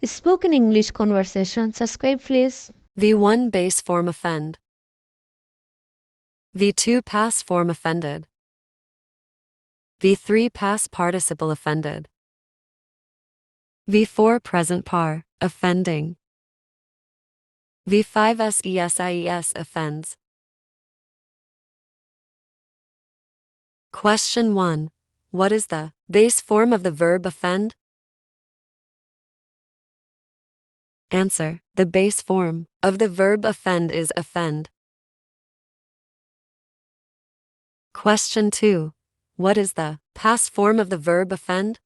Spoken English conversation. Subscribe please. V1 base form offend. V2 past form offended. V3 past participle offended. V4 present par, offending. V5 SESIES offends. Question 1. What is the base form of the verb offend? Answer. The base form of the verb offend is offend. Question 2. What is the past form of the verb offend?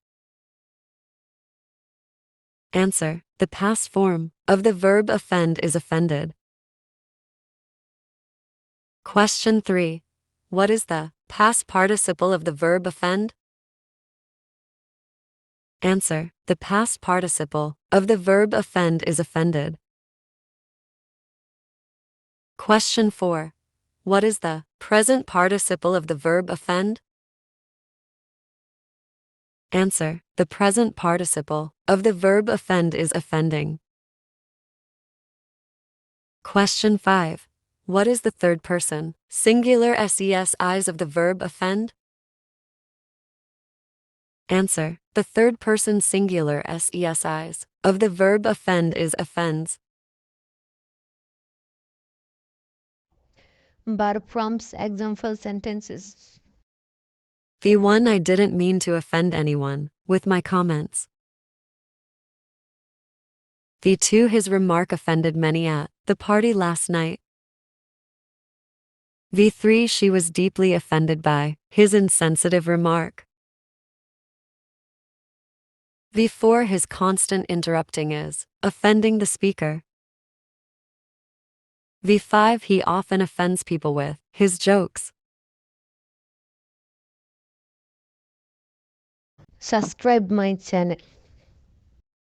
Answer. The past form of the verb offend is offended. Question 3. What is the past participle of the verb offend? Answer. The past participle of the verb offend is offended. Question 4. What is the present participle of the verb offend? Answer. The present participle of the verb offend is offending. Question 5. What is the third person singular SESIs of the verb offend? Answer. The third person singular SESIs of the verb offend is offends. Verb prompts example sentences. V1 I didn't mean to offend anyone with my comments. V2 his remark offended many at the party last night. V3 she was deeply offended by his insensitive remark. V4 his constant interrupting is offending the speaker. V5 he often offends people with his jokes. Subscribe my channel.